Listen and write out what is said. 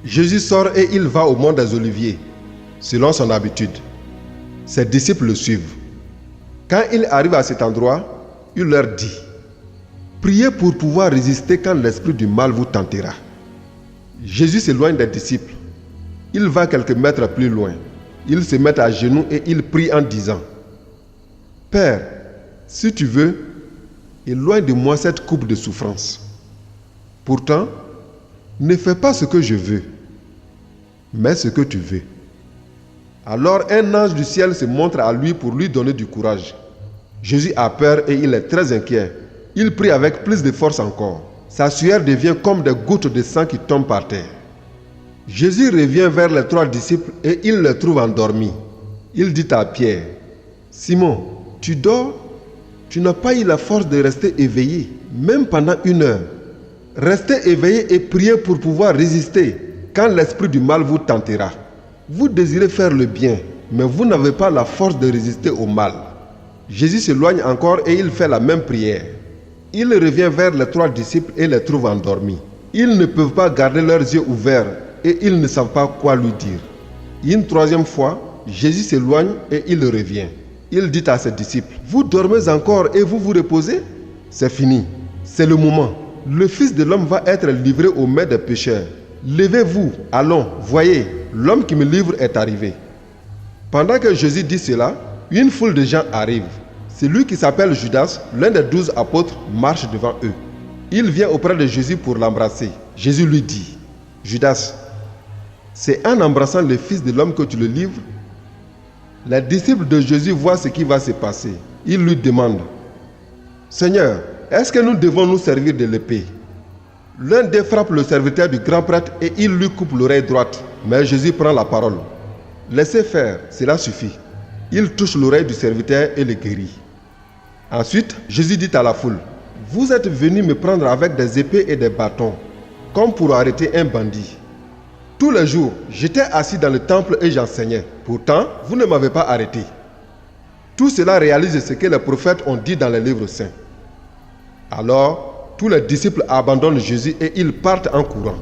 Jésus sort et il va au mont des Oliviers, selon son habitude. Ses disciples le suivent. Quand il arrive à cet endroit, il leur dit: priez pour pouvoir résister quand l'esprit du mal vous tentera. Jésus s'éloigne des disciples. Il va quelques mètres plus loin. Il se met à genoux et il prie en disant: Père, si tu veux, éloigne de moi cette coupe de souffrance. Pourtant, ne fais pas ce que je veux, mais ce que tu veux. Alors un ange du ciel se montre à lui pour lui donner du courage. Jésus a peur et il est très inquiet. Il prie avec plus de force encore. Sa sueur devient comme des gouttes de sang qui tombent par terre. Jésus revient vers les 3 disciples et il les trouve endormis. Il dit à Pierre: Simon, tu dors? Tu n'as pas eu la force de rester éveillé, même pendant 1 heure. Restez éveillé et priez pour pouvoir résister quand l'esprit du mal vous tentera. Vous désirez faire le bien, mais vous n'avez pas la force de résister au mal. Jésus s'éloigne encore et il fait la même prière. Il revient vers les 3 disciples et les trouve endormis. Ils ne peuvent pas garder leurs yeux ouverts et ils ne savent pas quoi lui dire. Une 3e fois, Jésus s'éloigne et il revient. Il dit à ses disciples: vous dormez encore et vous vous reposez? C'est fini, c'est le moment. Le Fils de l'homme va être livré aux mains des pécheurs. Levez-vous, allons, voyez, l'homme qui me livre est arrivé. Pendant que Jésus dit cela, une foule de gens arrive. Celui qui s'appelle Judas, l'un des 12 apôtres, marche devant eux. Il vient auprès de Jésus pour l'embrasser. Jésus lui dit: Judas, c'est en embrassant le Fils de l'homme que tu le livres? Les disciples de Jésus voient ce qui va se passer. Ils lui demandent: Seigneur, est-ce que nous devons nous servir de l'épée? L'un d'eux frappe le serviteur du grand prêtre et il lui coupe l'oreille droite. Mais Jésus prend la parole: laissez faire, cela suffit. Il touche l'oreille du serviteur et le guérit. Ensuite, Jésus dit à la foule: vous êtes venus me prendre avec des épées et des bâtons, comme pour arrêter un bandit. Tous les jours, j'étais assis dans le temple et j'enseignais. Pourtant, vous ne m'avez pas arrêté. Tout cela réalise ce que les prophètes ont dit dans les livres saints. Alors, tous les disciples abandonnent Jésus et ils partent en courant.